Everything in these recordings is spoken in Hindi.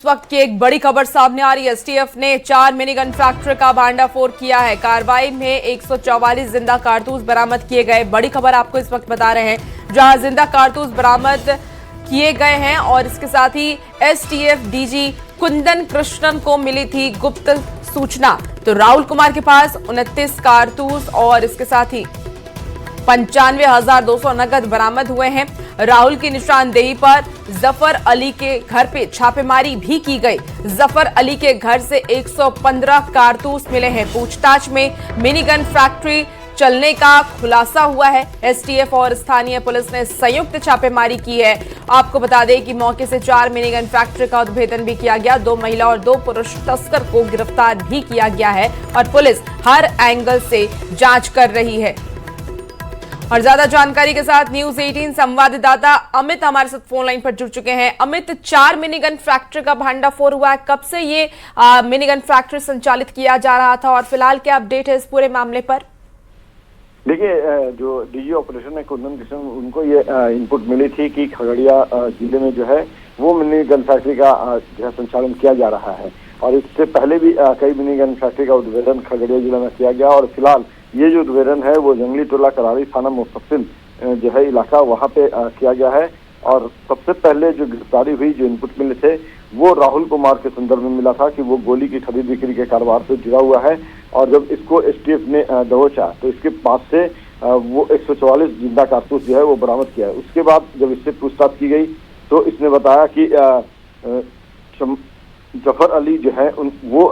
इस वक्त की एक बड़ी खबर सामने आ रही है। एसटीएफ ने 4 मिनी गन फैक्ट्री का भांडाफोड़ किया है। कार्रवाई में 144 जिंदा कारतूस बरामद किए गए। बड़ी खबर आपको इस वक्त बता रहे हैं, जहां जिंदा कारतूस बरामद किए गए हैं और इसके साथ ही एसटीएफ डीजी कुंदन कृष्णन को मिली थी गुप्त सूचना। तो राहुल कुमार के पास 29 कारतूस और इसके साथ ही 95,200 नगद बरामद हुए हैं। राहुल की निशानदेही पर जफर अली के घर पे छापेमारी भी की गई। जफर अली के घर से 115 कारतूस मिले हैं। पूछताछ में मिनी गन फैक्ट्री चलने का खुलासा हुआ है। एसटीएफ और स्थानीय पुलिस ने संयुक्त छापेमारी की है। आपको बता दें कि मौके से 4 मिनी गन फैक्ट्री का उद्भेदन भी किया गया। 2 महिला और 2 पुरुष तस्कर को गिरफ्तार भी किया गया है और पुलिस हर एंगल से जांच कर रही है। और ज्यादा जानकारी के साथ न्यूज 18 संवाददाता अमित हमारे साथ फोन लाइन पर जुड़ चुके हैं। अमित, 4 मिनी गन फैक्ट्री का भांडाफोड़ हुआ है। कब से ये मिनी गन फैक्ट्री संचालित किया जा रहा था और फिलहाल क्या अपडेट है इस पूरे मामले पर? देखिए, जो डीजी ऑपरेशन है कुंदन कृष्ण, उनको ये इनपुट मिली थी कि खगड़िया जिले में जो है वो मिनी गन फैक्ट्री का जो है संचालन किया जा रहा है और इससे पहले भी कई मिनी गन फैक्ट्री का उद्भेदन खगड़िया जिले में किया गया और फिलहाल ये जो उद्भेदन है वो जंगली टोला करारी थाना मुफस्सिल जो है इलाका वहाँ पे किया गया है। और सबसे पहले जो गिरफ्तारी हुई, जो इनपुट मिले थे, वो राहुल कुमार के संदर्भ में मिला था कि वो गोली की खरीद बिक्री के कारोबार से जुड़ा हुआ है और जब इसको एसटीएफ ने दबोचा तो इसके पास से वो 144 जिंदा कारतूस जो है वो बरामद किया है। उसके बाद जब इससे पूछताछ की गई तो इसने बताया कि जफर अली जो है वो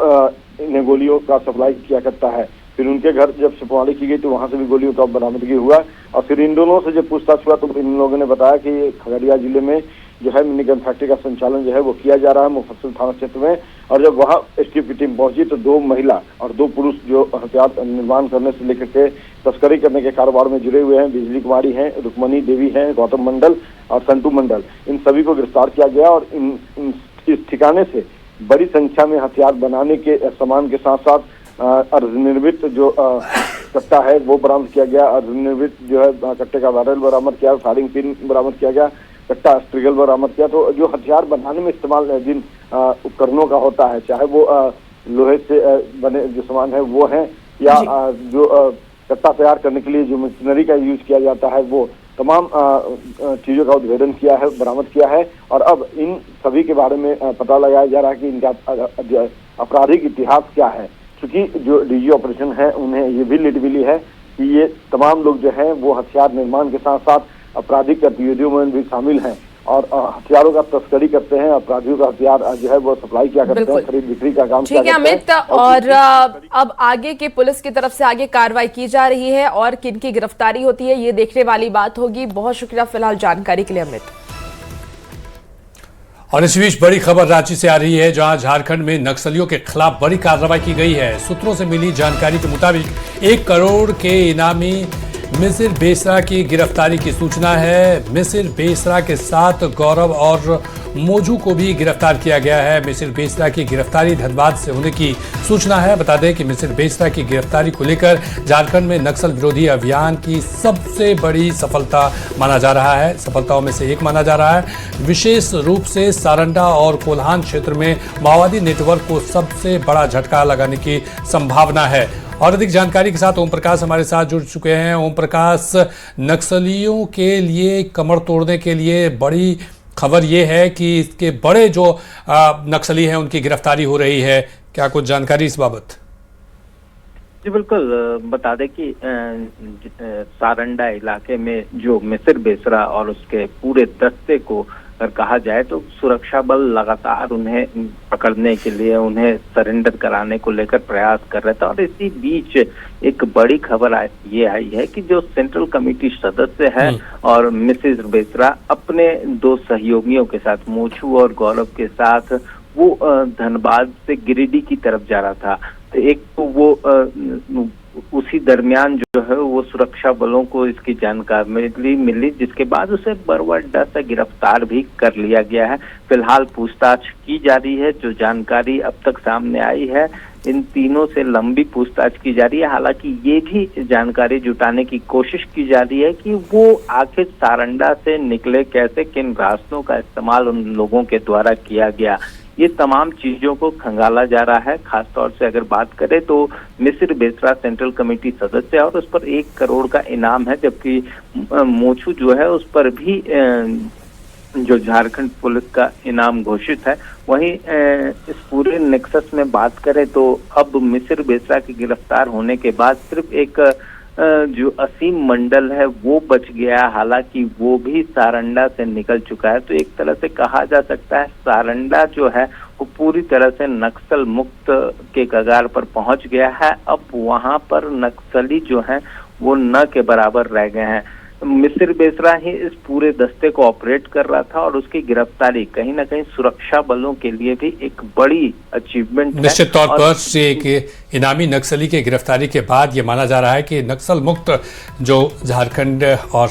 इन्हें गोलियों का सप्लाई किया करता है। फिर उनके घर जब छापेमारी की गई तो वहां से भी गोलियों का बरामदगी हुआ और फिर इन दोनों से जब पूछताछ हुआ तो इन लोगों ने बताया कि खगड़िया जिले में जो है मिनी गन फैक्ट्री का संचालन जो है वो किया जा रहा है मुफस्सिल थाना क्षेत्र में। और जब वहाँ एसटीएफ की टीम पहुंची तो 2 महिला और 2 पुरुष जो हथियार निर्माण करने से लेकर के तस्करी करने के कारोबार में जुड़े हुए हैं, बिजली कुमारी हैं, रुक्मणी देवी हैं, गौतम मंडल और संटू मंडल, इन सभी को गिरफ्तार किया गया और इस ठिकाने से बड़ी संख्या में हथियार बनाने के सामान के साथ साथ अर्धनिर्मित जो कट्टा है वो बरामद किया गया। अर्धनिर्मित जो है कट्टे का बैरल बरामद किया, फायरिंग पिन बरामद किया गया, कट्टा स्ट्रिगल बरामद किया। तो जो हथियार बनाने में इस्तेमाल जिन उपकरणों का होता है, चाहे वो लोहे से बने जो सामान है वो है या जो कट्टा तैयार करने के लिए जो मशीनरी का यूज किया जाता है, वो तमाम चीजों का उद्भेदन किया है, बरामद किया है। और अब इन सभी के बारे में पता लगाया जा रहा है कि इनका आपराधिक इतिहास क्या है, क्योंकि जो डीजी ऑपरेशन है उन्हें ये भी लीड मिली है कि ये तमाम लोग जो हैं वो हथियार निर्माण के साथ साथ आपराधिक गतिविधियों में भी शामिल हैं और हथियारों का तस्करी करते हैं। अपराधियों का हथियार जो है वो सप्लाई किया करते हैं, खरीद बिक्री का काम किया करते हैं। ठीक है अमित, और अब आगे के पुलिस की तरफ से आगे कार्रवाई की जा रही है और किन की गिरफ्तारी होती है ये देखने वाली बात होगी। बहुत शुक्रिया फिलहाल जानकारी के लिए अमित। और इस बीच बड़ी खबर रांची से आ रही है, जहां झारखंड में नक्सलियों के खिलाफ बड़ी कार्रवाई की गई है। सूत्रों से मिली जानकारी के मुताबिक 1 करोड़ के इनामी मिसिर बेसरा की गिरफ्तारी की सूचना है। मिसिर बेसरा के साथ गौरव और मोजू को भी गिरफ्तार किया गया है। मिसिर बेसरा की गिरफ्तारी धनबाद से होने की सूचना है। बता दें कि मिसिर बेसरा की गिरफ्तारी को लेकर झारखंड में नक्सल विरोधी अभियान की सबसे बड़ी सफलता माना जा रहा है, सफलताओं में से एक माना जा रहा है। विशेष रूप से सारंडा और कोल्हान क्षेत्र में माओवादी नेटवर्क को सबसे बड़ा झटका लगाने की संभावना है। और अधिक जानकारी के साथ ओम प्रकाश हमारे साथ जुड़ चुके हैं। ओम प्रकाश, नक्सलियों के लिए कमर तोड़ने के लिए बड़ी खबर ये है कि इसके बड़े जो नक्सली हैं उनकी गिरफ्तारी हो रही है, क्या कुछ जानकारी इस बाबत? जी बिल्कुल, बता दें कि सारंडा इलाके में जो मिसिर बेसरा और उसके पूरे दस्ते को अगर कहा जाए तो सुरक्षा बल लगातार उन्हें पकड़ने के लिए, उन्हें सरेंडर कराने को लेकर प्रयास कर रहे थे। और इसी बीच एक बड़ी खबर ये आई है कि जो सेंट्रल कमेटी सदस्य है और मिसिस बेसरा अपने 2 सहयोगियों के साथ, मोचू और गौरव के साथ, वो धनबाद से गिरिडीह की तरफ जा रहा था। तो एक तो वो उसी दरमियान जो है वो सुरक्षा बलों को इसकी जानकारी मिली, जिसके बाद उसे बरवाडा से गिरफ्तार भी कर लिया गया है। फिलहाल पूछताछ की जा रही है। जो जानकारी अब तक सामने आई है, इन तीनों से लंबी पूछताछ की जा रही है। हालांकि ये भी जानकारी जुटाने की कोशिश की जा रही है कि वो आखिर सारंडा से निकले कैसे, किन रास्तों का इस्तेमाल उन लोगों के द्वारा किया गया। ये तमाम चीजों को खंगाला जा रहा है। खासतौर से अगर बात करें तो मिसिर बेसरा सेंट्रल कमेटी सदस्य है और उस पर 1 करोड़ का इनाम है, जबकि मोचू जो है उस पर भी जो झारखंड पुलिस का इनाम घोषित है। वहीं इस पूरे नेक्सस में बात करें तो अब मिसिर बेसरा के गिरफ्तार होने के बाद सिर्फ एक जो असीम मंडल है वो बच गया, हालांकि वो भी सारंडा से निकल चुका है। तो एक तरह से कहा जा सकता है सारंडा जो है वो पूरी तरह से नक्सल मुक्त के कगार पर पहुंच गया है। अब वहां पर नक्सली जो है वो न के बराबर रह गए हैं। मिसिर बेसरा ही इस पूरे दस्ते को ऑपरेट कर रहा था और उसकी गिरफ्तारी कहीं ना कहीं सुरक्षा बलों के लिए भी एक बड़ी अचीवमेंट है। निश्चित तौर पर से एक इनामी नक्सली की गिरफ्तारी के बाद ये माना जा रहा है कि नक्सल मुक्त जो झारखंड और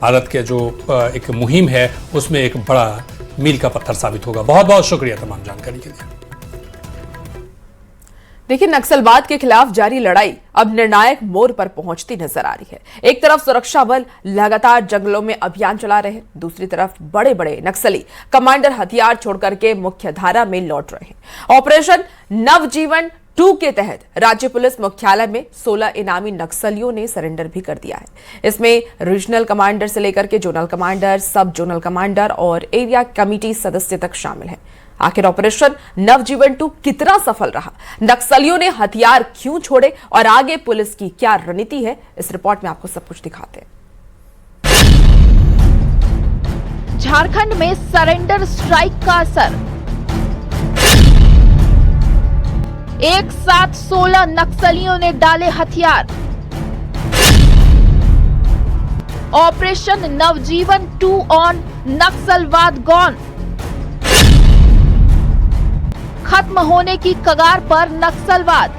भारत के जो एक मुहिम है उसमें एक बड़ा मील का पत्थर साबित होगा। बहुत बहुत शुक्रिया तमाम जानकारी के लिए। देखिए, नक्सलवाद के खिलाफ जारी लड़ाई अब निर्णायक मोड़ पर पहुंचती नजर आ रही है। एक तरफ सुरक्षा बल लगातार जंगलों में अभियान चला रहे हैं, दूसरी तरफ बड़े बड़े नक्सली कमांडर हथियार छोड़कर के मुख्य धारा में लौट रहे हैं। ऑपरेशन नवजीवन 2 के तहत राज्य पुलिस मुख्यालय में 16 इनामी नक्सलियों ने सरेंडर भी कर दिया है। इसमें रीजनल कमांडर से लेकर के जोनल कमांडर, सब जोनल कमांडर और एरिया कमेटी सदस्य तक शामिल हैं। आखिर ऑपरेशन नवजीवन 2 कितना सफल रहा, नक्सलियों ने हथियार क्यों छोड़े और आगे पुलिस की क्या रणनीति है, इस रिपोर्ट में आपको सब कुछ दिखाते हैं। झारखंड में सरेंडर स्ट्राइक का असर, एक साथ 16 नक्सलियों ने डाले हथियार। ऑपरेशन नवजीवन 2 ऑन नक्सलवाद गॉन, खत्म होने की कगार पर नक्सलवाद।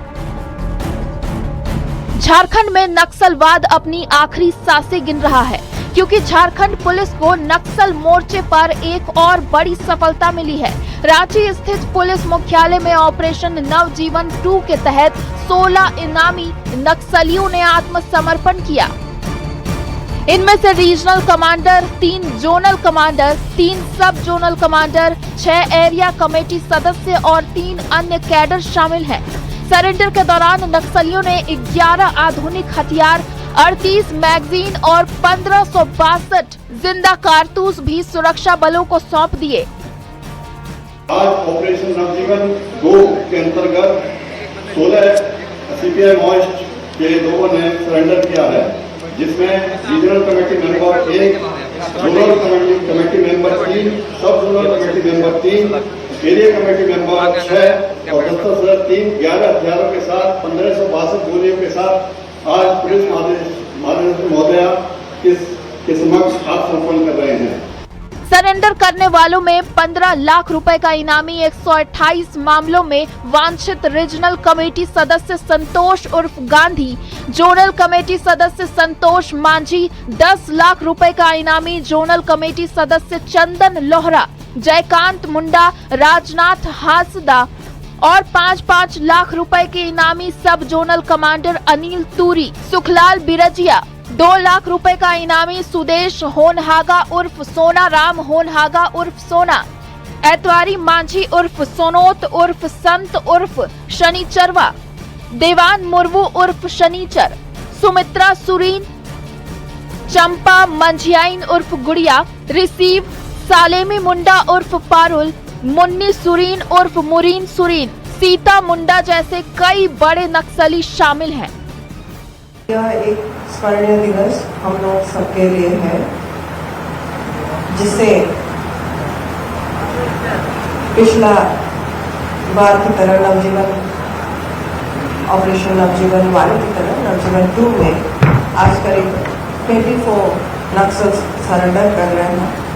झारखंड में नक्सलवाद अपनी आखिरी सांसें गिन रहा है, क्योंकि झारखंड पुलिस को नक्सल मोर्चे पर एक और बड़ी सफलता मिली है। रांची स्थित पुलिस मुख्यालय में ऑपरेशन नवजीवन 2 के तहत 16 इनामी नक्सलियों ने आत्मसमर्पण किया। इनमें से रीजनल कमांडर, 3 जोनल कमांडर, 3 सब जोनल कमांडर, 6 एरिया कमेटी सदस्य और 3 अन्य कैडर शामिल हैं। सरेंडर के दौरान नक्सलियों ने 11 आधुनिक हथियार, 38 मैगजीन और 1562 जिंदा कारतूस भी सुरक्षा बलों को सौंप दिए। आज ऑपरेशन नवजीवन 2 के अंतर्गत 16 सीपीआई माओइस्ट के लोगों ने सरेंडर किया है, जिसमें regional committee member 1, zonal committee member 3, सब zonal committee member 3, area committee member 6 और दस्ता सदस्य 3, 11 हथियारों के साथ 1562 गोलियों के साथ आज पुलिस महानिदेशक महोदया के समक्ष आत्मसमर्पण कर रहे हैं। सरेंडर करने वालों में 15 लाख रुपए का इनामी 128 मामलों में वांछित रीजनल कमेटी सदस्य संतोष उर्फ गांधी, जोनल कमेटी सदस्य संतोष मांझी, 10 लाख रुपए का इनामी जोनल कमेटी सदस्य चंदन लोहरा, जयकांत मुंडा, राजनाथ हासदा और 5-5 लाख रुपए के इनामी सब जोनल कमांडर अनिल तूरी, सुखलाल बिरजिया, 2 लाख रुपए का इनामी सुदेश होनहागा उर्फ सोना राम होनहागा उर्फ सोना, ऐतवारी मांझी उर्फ सोनोत उर्फ संत उर्फ शनिचरवा, देवान मुर्मू उर्फ शनिचर, सुमित्रा सुरीन, चंपा मंझियाइन उर्फ गुड़िया, रिसीव सालेमी मुंडा उर्फ पारुल, मुन्नी सुरीन उर्फ मुरीन सुरीन, सीता मुंडा जैसे कई बड़े नक्सली शामिल हैं। यह एक स्मरणीय दिवस हम लोग सबके लिए है, जिसे पिछला बार की तरह नवजीवन ऑपरेशन नवजीवन 1 की तरह नवजीवन 2 में आज करीब 24 नक्सल सरेंडर कर रहे हैं।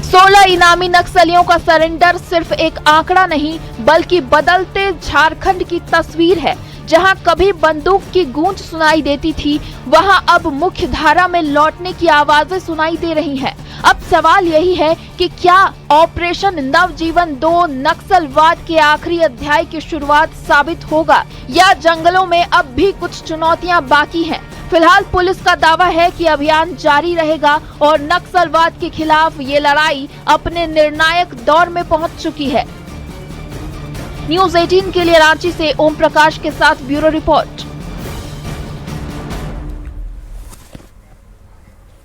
16 इनामी नक्सलियों का सरेंडर सिर्फ एक आंकड़ा नहीं, बल्कि बदलते झारखंड की तस्वीर है। जहां कभी बंदूक की गूंज सुनाई देती थी, वहां अब मुख्य धारा में लौटने की आवाजें सुनाई दे रही हैं। अब सवाल यही है कि क्या ऑपरेशन नवजीवन 2 नक्सलवाद के आखिरी अध्याय की शुरुआत साबित होगा, या जंगलों में अब भी कुछ चुनौतियां बाकी हैं। फिलहाल पुलिस का दावा है कि अभियान जारी रहेगा और नक्सलवाद के खिलाफ ये लड़ाई अपने निर्णायक दौर में पहुंच चुकी है। न्यूज 18 के लिए रांची से ओम प्रकाश के साथ ब्यूरो रिपोर्ट।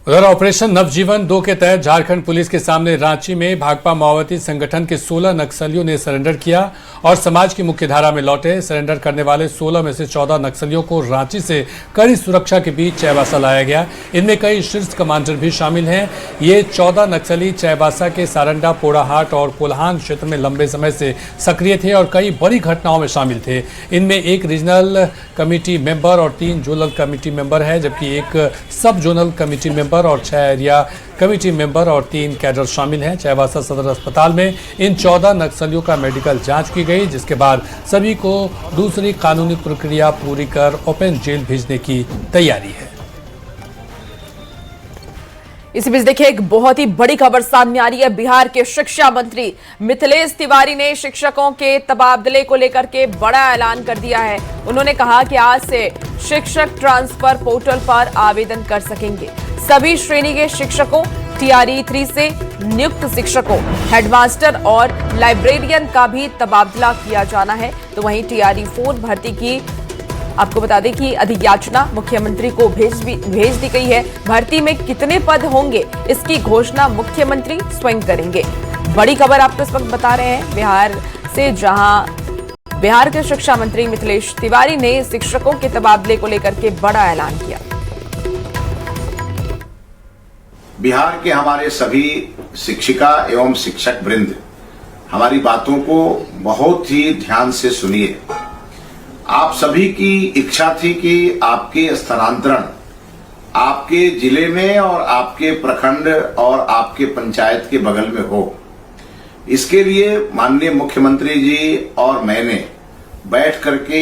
उधर ऑपरेशन नवजीवन 2 के तहत झारखंड पुलिस के सामने रांची में भाकपा माओवादी संगठन के 16 नक्सलियों ने सरेंडर किया और समाज की मुख्यधारा में लौटे। सरेंडर करने वाले 16 में से 14 नक्सलियों को रांची से कड़ी सुरक्षा के बीच चाईबासा लाया गया। इनमें कई शीर्ष कमांडर भी शामिल हैं। ये 14 नक्सली चाईबासा के सारंडा, पोड़ाहाट और कोल्हान क्षेत्र में लंबे समय से सक्रिय थे और कई बड़ी घटनाओं में शामिल थे। इनमें एक रीजनल कमेटी मेंबर और 3 जोनल कमेटी मेंबर है, जबकि एक सब जोनल कमेटी मेंबर और 6 एरिया कमेटी मेंबर और 3 कैडर शामिल हैं। चाईबासा सदर अस्पताल में इन 14 नक्सलियों का मेडिकल जांच की गई, जिसके बाद सभी को दूसरी कानूनी प्रक्रिया पूरी कर ओपन जेल भेजने की तैयारी है। इसी बीच देखिए, एक बहुत ही बड़ी खबर सामने आ रही है। बिहार के शिक्षा मंत्री मिथिलेश तिवारी ने शिक्षकों के तबादले को लेकर के बड़ा ऐलान कर दिया है। उन्होंने कहा कि आज से शिक्षक ट्रांसफर पोर्टल पर आवेदन कर सकेंगे। सभी श्रेणी के शिक्षकों, टीआरई 3 से नियुक्त शिक्षकों, हेडमास्टर और लाइब्रेरियन का भी तबादला किया जाना है। तो वहीं टीआरई 4 भर्ती की आपको बता दें कि अधियाचना मुख्यमंत्री को भेज दी गई है। भर्ती में कितने पद होंगे, इसकी घोषणा मुख्यमंत्री स्वयं करेंगे। बड़ी खबर आपको इस वक्त बता रहे हैं बिहार से, जहां बिहार के शिक्षा मंत्री मिथिलेश तिवारी ने शिक्षकों के तबादले को लेकर के बड़ा ऐलान किया। बिहार के हमारे सभी शिक्षिका एवं शिक्षक वृंद हमारी बातों को बहुत ही ध्यान से सुनिए। आप सभी की इच्छा थी कि आपके स्थानांतरण आपके जिले में और आपके प्रखंड और आपके पंचायत के बगल में हो। इसके लिए माननीय मुख्यमंत्री जी और मैंने बैठ करके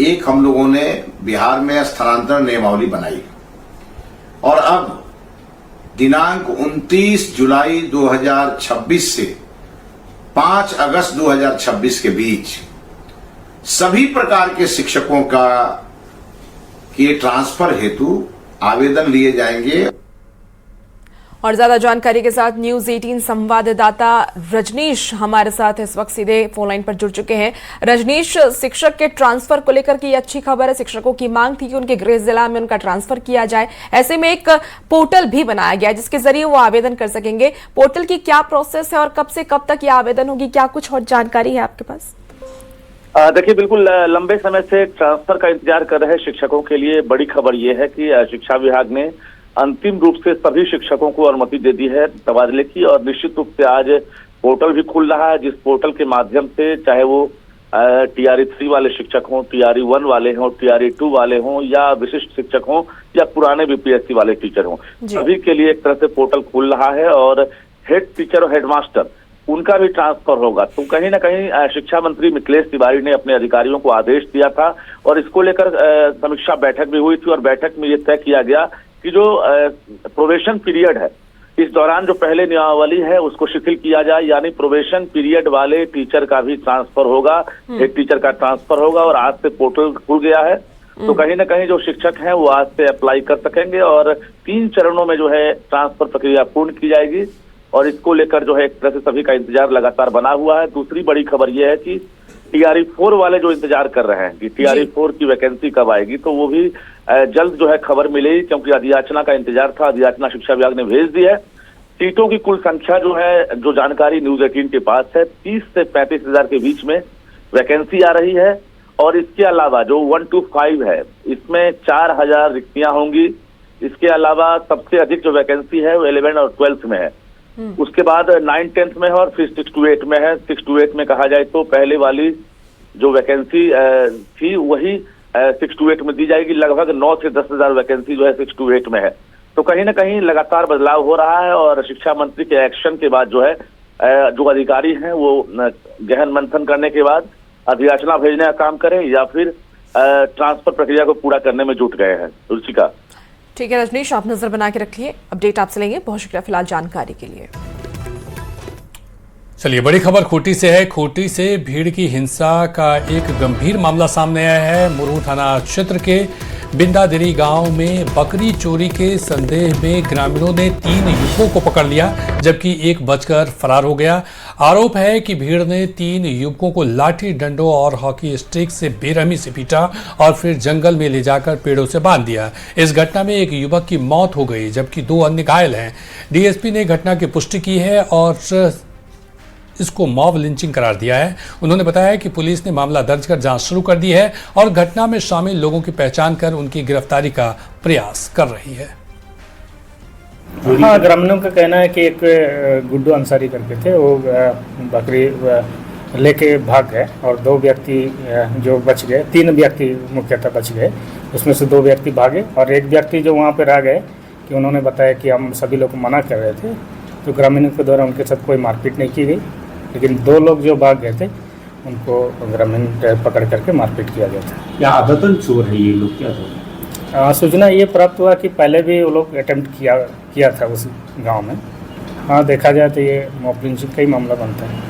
एक हम लोगों ने बिहार में स्थानांतरण नियमावली बनाई और अब दिनांक 29 जुलाई 2026 से 5 अगस्त 2026 के बीच सभी प्रकार के शिक्षकों का के ट्रांसफर हेतु आवेदन लिए जाएंगे। और ज्यादा जानकारी के साथ न्यूज 18 संवाददाता रजनीश हमारे साथ इस वक्त सीधे फोन लाइन पर जुड़ चुके हैं। रजनीश, शिक्षक के ट्रांसफर को लेकर की अच्छी खबर है। शिक्षकों की मांग थी कि उनके गृह जिला में उनका ट्रांसफर किया जाए। ऐसे में एक पोर्टल भी बनाया गया है जिसके जरिए वो आवेदन कर सकेंगे। पोर्टल की क्या प्रोसेस है और कब से कब तक ये आवेदन होगी, क्या कुछ और जानकारी है आपके पास? देखिए, बिल्कुल लंबे समय से ट्रांसफर का इंतजार कर रहे शिक्षकों के लिए बड़ी खबर यह है कि शिक्षा विभाग ने अंतिम रूप से सभी शिक्षकों को अनुमति दे दी है तबादले की। और निश्चित रूप से आज पोर्टल भी खुल रहा है, जिस पोर्टल के माध्यम से चाहे वो टीआरई 3 वाले शिक्षक हों, टीआरई 1 वाले हों, टीआरई 2 वाले हों या विशिष्ट शिक्षक हों या पुराने बीपीएससी वाले टीचर हों, सभी के लिए एक तरह से पोर्टल खुल रहा है। और हेड टीचर और हेडमास्टर उनका भी ट्रांसफर होगा। तो कहीं ना कहीं शिक्षा मंत्री मिथिलेश तिवारी ने अपने अधिकारियों को आदेश दिया था और इसको लेकर समीक्षा बैठक भी हुई थी और बैठक में ये तय किया गया कि जो प्रोबेशन पीरियड है, इस दौरान जो पहले नियमावली है उसको शिथिल किया जाए, यानी प्रोबेशन पीरियड वाले टीचर का भी ट्रांसफर होगा, हेड टीचर का ट्रांसफर होगा। और आज से पोर्टल खुल गया है, तो कहीं ना कहीं जो शिक्षक हैं वो आज से अप्लाई कर सकेंगे और 3 चरणों में जो है ट्रांसफर प्रक्रिया पूर्ण की जाएगी। और इसको लेकर जो है एक तरह से सभी का इंतजार लगातार बना हुआ है। दूसरी बड़ी खबर यह है कि टीआरई 4 वाले जो इंतजार कर रहे हैं कि टीआरई 4 की वैकेंसी कब आएगी, तो वो भी जल्द जो है खबर मिलेगी, क्योंकि अधियाचना का इंतजार था। अधियाचना शिक्षा विभाग ने भेज दी है। सीटों की कुल संख्या जो है, जो जानकारी न्यूज 18 के पास है, 30 से 35 हजार के बीच में वैकेंसी आ रही है। और इसके अलावा जो 1 to 5 है, इसमें 4000 रिक्तियां होंगी। इसके अलावा सबसे अधिक जो वैकेंसी है वो 11 और 12 में है। उसके बाद 9, 10 में है और फिर 6 to 8 में है। 6 to 8 में कहा जाए तो पहले वाली जो वैकेंसी थी वही 6 to 8 में दी जाएगी। लगभग 9 से 10 हजार वैकेंसी जो है 6 to 8 में है। तो कहीं ना कहीं लगातार बदलाव हो रहा है और शिक्षा मंत्री के एक्शन के बाद जो है जो अधिकारी हैं वो गहन मंथन करने के बाद अधियाचना भेजने का काम करें या फिर ट्रांसफर प्रक्रिया को पूरा करने में जुट गए हैं। रुचिका, ठीक है रजनीश, आप नजर बना के रखिए, अपडेट आपसे लेंगे। बहुत शुक्रिया फिलहाल जानकारी के लिए। चलिए, बड़ी खबर खूंटी से है। खूंटी से भीड़ की हिंसा का एक गंभीर मामला सामने आया है। मुरहू थाना क्षेत्र के बिंदादिरी गांव में बकरी चोरी के संदेह में ग्रामीणों ने 3 युवकों को पकड़ लिया, जबकि एक बचकर फरार हो गया। आरोप है कि भीड़ ने 3 युवकों को लाठी डंडों और हॉकी स्टिक से बेरहमी से पीटा और फिर जंगल में ले जाकर पेड़ों से बांध दिया। इस घटना में एक युवक की मौत हो गई, जबकि 2 अन्य घायल हैं। डीएसपी ने घटना की पुष्टि की है और इसको मॉब लिंचिंग करार दिया है। उन्होंने बताया कि पुलिस ने मामला दर्ज कर जांच शुरू कर दी है और घटना में शामिल लोगों की पहचान कर उनकी गिरफ्तारी का प्रयास कर रही है। हाँ, ग्रामीणों का कहना है कि एक गुड्डू अंसारी करके थे, वो बकरी लेके भाग गए और 2 व्यक्ति जो बच गए, 3 व्यक्ति मुख्यतः बच गए, उसमें से 2 व्यक्ति भागे और एक व्यक्ति जो वहाँ पे रह गए कि उन्होंने बताया कि हम सभी लोग को मना कर रहे थे, तो ग्रामीणों के द्वारा उनके साथ कोई मारपीट नहीं की गई, लेकिन 2 लोग जो भाग गए थे उनको ग्रामीण पकड़ करके मारपीट किया गया था। क्या आदतन चोर है ये लोग? क्या सूचना ये प्राप्त हुआ कि पहले भी वो लोग अटेम्प्ट किया था उस गांव में। हाँ, देखा जाए तो ये मॉब लिंचिंग का ही मामला बनता है।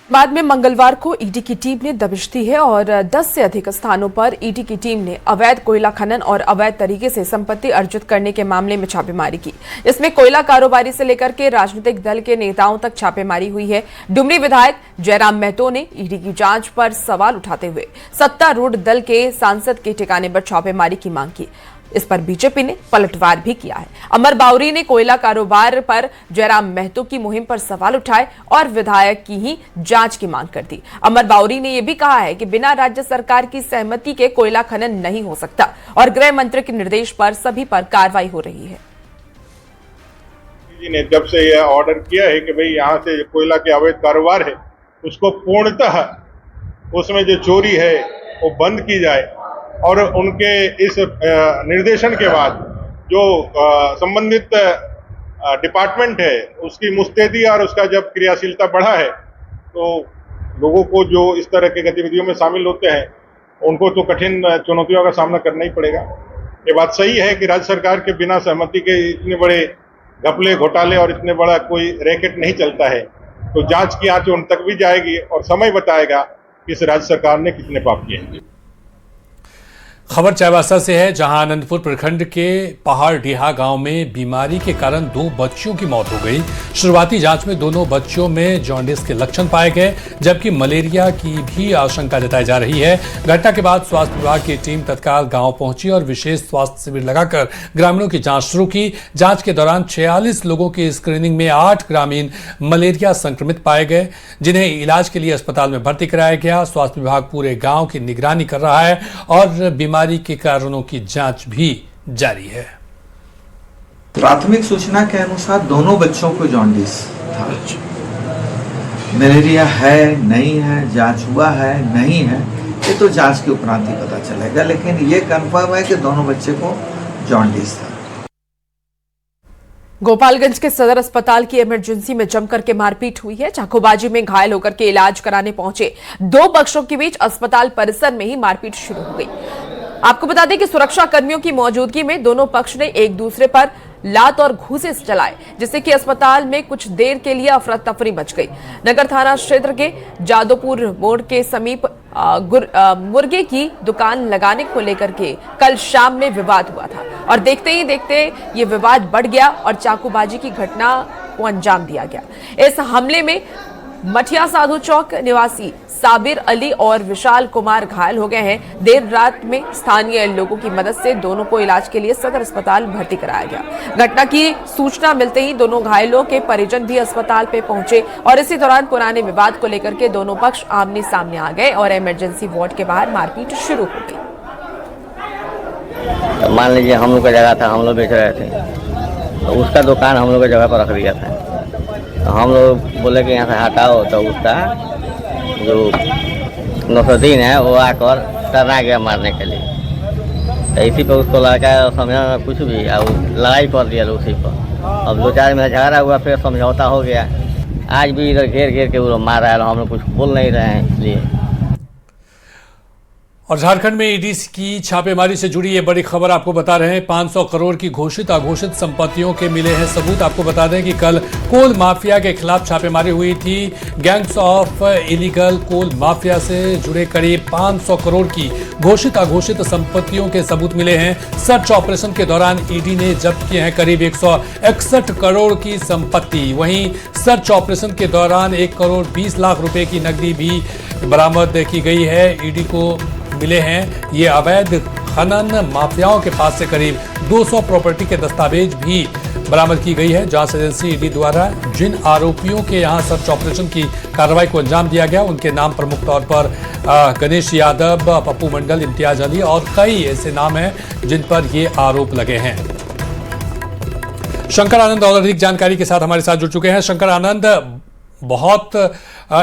बाद में मंगलवार को ईडी की टीम ने दबिश दी है और 10 से अधिक स्थानों पर ईडी की टीम ने अवैध कोयला खनन और अवैध तरीके से संपत्ति अर्जित करने के मामले में छापेमारी की। इसमें कोयला कारोबारी से लेकर के राजनीतिक दल के नेताओं तक छापेमारी हुई है। डुमरी विधायक जयराम महतो ने ईडी की जांच पर सवाल उठाते हुए सत्तारूढ़ दल के सांसद के ठिकाने पर छापेमारी की मांग की। इस पर बीजेपी ने पलटवार भी किया है। अमर बावरी ने कोयला कारोबार पर जयराम महतो की मुहिम पर सवाल उठाए और विधायक की ही जांच की मांग कर दी। अमर बावरी ने यह भी कहा है कि बिना राज्य सरकार की सहमति के कोयला खनन नहीं हो सकता और गृह मंत्री के निर्देश पर सभी पर कार्रवाई हो रही है। ने जब से यह ऑर्डर किया है कि भाई यहाँ से कोयला के अवैध कारोबार है, उसको पूर्णतः उसमें जो चोरी है वो बंद की जाए और उनके इस निर्देशन के बाद जो संबंधित डिपार्टमेंट है उसकी मुस्तैदी और उसका जब क्रियाशीलता बढ़ा है, तो लोगों को जो इस तरह के गतिविधियों में शामिल होते हैं उनको तो कठिन चुनौतियों का सामना करना ही पड़ेगा। ये बात सही है कि राज्य सरकार के बिना सहमति के इतने बड़े घपले घोटाले और इतने बड़ा कोई रैकेट नहीं चलता है, तो जांच की आंच उन तक भी जाएगी और समय बताएगा कि इस राज्य सरकार ने कितने पाप किए हैं। खबर चाईबासा से है, जहां आनंदपुर प्रखंड के पहाड़डीहा गांव में बीमारी के कारण 2 बच्चियों की मौत हो गई। शुरुआती जांच में दोनों बच्चियों में जॉन्डिस के लक्षण पाए गए, जबकि मलेरिया की भी आशंका जताई जा रही है। घटना के बाद स्वास्थ्य विभाग की टीम तत्काल गांव पहुंची और विशेष स्वास्थ्य शिविर लगाकर ग्रामीणों की जांच शुरू की। जांच के दौरान 46 लोगों की स्क्रीनिंग में 8 ग्रामीण मलेरिया संक्रमित पाए गए, जिन्हें इलाज के लिए अस्पताल में भर्ती कराया गया। स्वास्थ्य विभाग पूरे गाँव की निगरानी कर रहा है और बीमारी के कारणों की जांच भी जारी है। प्राथमिक सूचना के अनुसार दोनों बच्चों को जॉन्डिस था। मलेरिया है नहीं है, जांच हुआ है नहीं है, ये तो जांच के उपरांत ही पता चलेगा, लेकिन ये कंफर्म है कि दोनों बच्चे को जॉन्डिस था। गोपालगंज के सदर अस्पताल की इमरजेंसी में जमकर के मारपीट हुई है। चाकूबाजी में घायल होकर के इलाज कराने पहुंचे 2 पक्षों के बीच अस्पताल परिसर में ही मारपीट शुरू हो गई। आपको बता दें कि सुरक्षा कर्मियों की मौजूदगी में दोनों पक्ष ने एक दूसरे पर लात और घूंसे चलाए, जिससे कि अस्पताल में कुछ देर के लिए अफरा तफरी मच गई। नगर थाना क्षेत्र के जादोपुर मोड़ के समीप मुर्गे की दुकान लगाने को लेकर के कल शाम में विवाद हुआ था और देखते ही देखते ये विवाद बढ़ गया और चाकूबाजी की घटना को अंजाम दिया गया। इस हमले में मठिया साधु चौक निवासी साबिर अली और विशाल कुमार घायल हो गए हैं। देर रात में स्थानीय लोगों की मदद से दोनों को इलाज के लिए सदर अस्पताल भर्ती कराया गया। घटना की सूचना मिलते ही दोनों घायलों के परिजन भी अस्पताल पे पहुंचे और इसी दौरान पुराने विवाद को लेकर के दोनों पक्ष आमने सामने आ गए और इमरजेंसी वार्ड के बाहर मारपीट शुरू हो गई। मान लीजिए हम लोग का जगह था, हम लोग बेच रहे थे, तो उसका दुकान हम लोग की जगह पर रख दिया था। तो हम लोग बोले कि यहाँ से हटाओ, तो उसका जो नौसुद्दीन है वो आकर टरना गया मारने के लिए। तो इसी पर उसको लड़का समझा कुछ भी और लड़ाई कर दिया उसी पर। अब 2-4 महीना झगड़ा हुआ, फिर समझौता हो गया। आज भी इधर घेर घेर के वो मार रहा है, हम लोग कुछ बोल नहीं रहे हैं इसलिए। और झारखंड में ईडी की छापेमारी से जुड़ी ये बड़ी खबर आपको बता रहे हैं। 500 करोड़ की घोषित अघोषित संपत्तियों के मिले हैं सबूत। आपको बता दें कि कल कोल माफिया के खिलाफ छापेमारी हुई थी। Gangs of illegal coal mafia से जुड़े करीब 500 करोड़ की घोषित अघोषित संपत्तियों के सबूत मिले हैं। सर्च ऑपरेशन के दौरान ईडी ने जब्त किए हैं करीब 161 करोड़ की संपत्ति। वहीं सर्च ऑपरेशन के दौरान 1 करोड़ 20 लाख रुपए की नकदी भी बरामद की गई है। ईडी को मिले हैं ये अवैध खनन माफियाओं के पास से करीब 200 प्रॉपर्टी के दस्तावेज भी बरामद की गई है। जांच एजेंसी ईडी द्वारा जिन आरोपियों के यहां सर्च ऑपरेशन की कार्रवाई को अंजाम दिया गया उनके नाम प्रमुख तौर पर गणेश यादव, पप्पू मंडल, इम्तियाज अली और कई ऐसे नाम हैं जिन पर ये आरोप लगे हैं। शंकर आनंद और अधिक जानकारी के साथ हमारे साथ जुड़ चुके हैं। शंकर आनंद, बहुत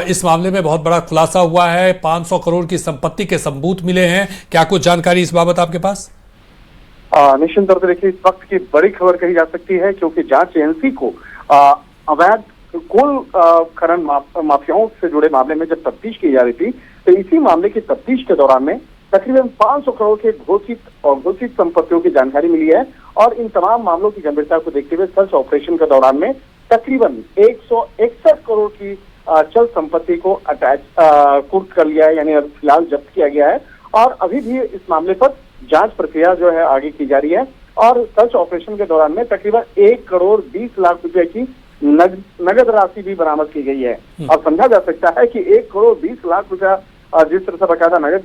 इस मामले में बहुत बड़ा खुलासा हुआ है। 500 करोड़ की संपत्ति के सबूत मिले हैं, क्या कुछ जानकारी इस बाबत आपके पास? निश्चित तौर पर देखिए, इस वक्त की बड़ी खबर कही जा सकती है क्योंकि जांच एजेंसी को अवैध कोल खनन माफियाओं से जुड़े मामले में जब तफ्तीश की जा रही थी तो इसी मामले की तफ्तीश के दौरान में तकरीबन 500 करोड़ के घोषित संपत्तियों की जानकारी मिली है। और इन तमाम मामलों की गंभीरता को देखते हुए सर्च ऑपरेशन के दौरान में तकरीबन 161 करोड़ की चल संपत्ति को कुर्क कर लिया है, यानी फिलहाल जब्त किया गया है। और अभी भी इस मामले पर जांच प्रक्रिया जो है आगे की जा रही है। और सर्च ऑपरेशन के दौरान में तकरीबन 1 करोड़ 20 लाख रुपए की नगद राशि भी बरामद की गई है। और समझा जा सकता है कि 1 करोड़ 20 लाख रुपया जिस तरह से बकायदा नगद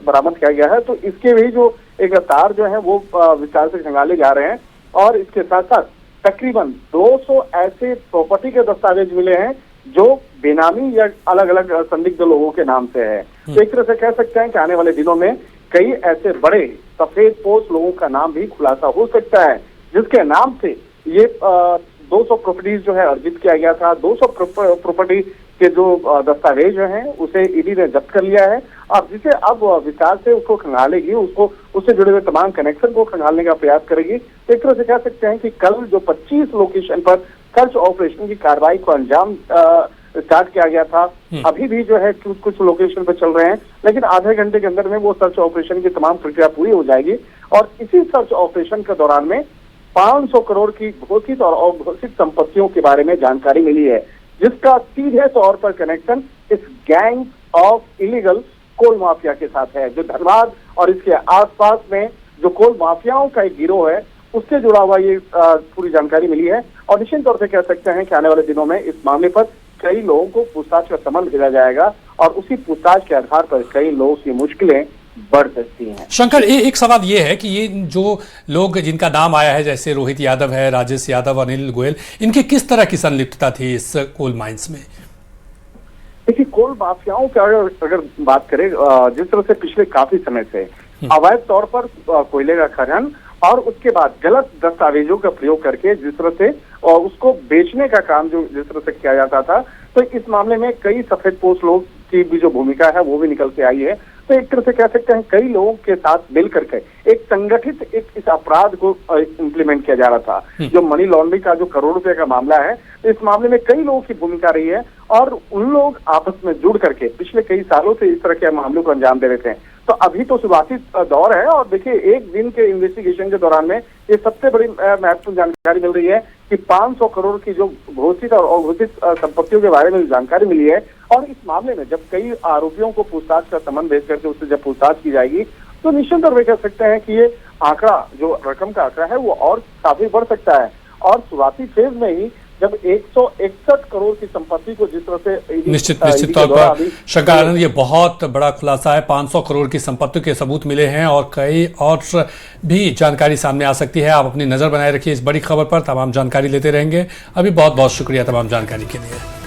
बरामद किया गया है तो इसके भी जो एक तार जो है वो विस्तार से खंगाले जा रहे हैं। और इसके साथ साथ तकरीबन 200 ऐसे प्रॉपर्टी के दस्तावेज मिले हैं जो बेनामी या अलग अलग संदिग्ध लोगों के नाम से है। तो एक तरह से कह सकते हैं कि आने वाले दिनों में कई ऐसे बड़े सफेद पोस्ट लोगों का नाम भी खुलासा हो सकता है जिसके नाम से ये 200 प्रॉपर्टीज जो है अर्जित किया गया था। 200 प्रॉपर्टी के जो दस्तावेज जो हैं उसे ईडी ने जब्त कर लिया है। अब जिसे अब विस्तार से उसको खंगालेगी, उसको उससे जुड़े हुए तमाम कनेक्शन को खंगालने का प्रयास करेगी। तो एक तरह से कह सकते हैं कि कल जो 25 लोकेशन पर सर्च ऑपरेशन की कार्रवाई को अंजाम स्टार्ट किया गया था, अभी भी जो है कुछ लोकेशन पर चल रहे हैं, लेकिन आधे घंटे के अंदर में वो सर्च ऑपरेशन की तमाम प्रक्रिया पूरी हो जाएगी। और इसी सर्च ऑपरेशन के दौरान में 500 करोड़ की घोषित और अघोषित संपत्तियों के बारे में जानकारी मिली है जिसका सीधे तौर पर कनेक्शन इस gang of illegal coal mafia के साथ है। जो धनबाद और इसके आसपास में जो कोल माफियाओं का एक गिरोह है उससे जुड़ा हुआ ये पूरी जानकारी मिली है। और निश्चित तौर से कह सकते हैं कि आने वाले दिनों में इस मामले पर कई लोगों को पूछताछ का समन भेजा जाएगा और उसी पूछताछ के आधार पर कई लोगों की मुश्किलें बढ़ सकती हैं। शंकर, एक सवाल ये है कि ये जो लोग जिनका नाम आया है जैसे रोहित यादव है, राजेश यादव, अनिल गोयल, इनकी किस तरह की संलिप्तता थी इस कोल माइंस में? देखिए, कोल माफियाओं का अगर बात करें जिस तरह से पिछले काफी समय से अवैध तौर पर कोयले का खनन और उसके बाद गलत दस्तावेजों का प्रयोग करके जिस तरह से और उसको बेचने का काम जो जिस तरह से किया जाता था, तो इस मामले में कई सफेद पोस्ट लोग की भी जो भूमिका है वो भी निकल के आई है। तो एक तरह से कह सकते हैं कई लोगों के साथ मिल करके एक संगठित इस अपराध को इम्प्लीमेंट किया जा रहा था। जो मनी लॉन्ड्रिंग का जो करोड़ रुपए का मामला है, इस मामले में कई लोगों की भूमिका रही है और उन लोग आपस में जुड़ करके पिछले कई सालों से इस तरह के मामलों को अंजाम दे रहे थे। तो अभी तो शुरुआती दौर है और देखिए, एक दिन के इन्वेस्टिगेशन के दौरान में ये सबसे बड़ी महत्वपूर्ण जानकारी मिल रही है कि 500 करोड़ की जो घोषित और अघोषित संपत्तियों के बारे में जानकारी मिली है। और इस मामले में जब कई आरोपियों को पूछताछ का समन भेज करके उससे जब पूछताछ की जाएगी तो निश्चित तौर पर कह सकते हैं कि ये आंकड़ा, जो रकम का आंकड़ा है, वो और काफी बढ़ सकता है। और शुरुआती फेज में ही जब 161 करोड़ की संपत्ति को जिस तरह से निश्चित तौर पर शंकर आनंद, ये बहुत बड़ा खुलासा है। 500 करोड़ की संपत्ति के सबूत मिले हैं और कई और भी जानकारी सामने आ सकती है। आप अपनी नजर बनाए रखिए इस बड़ी खबर पर, तमाम जानकारी लेते रहेंगे। अभी बहुत बहुत शुक्रिया तमाम जानकारी के लिए।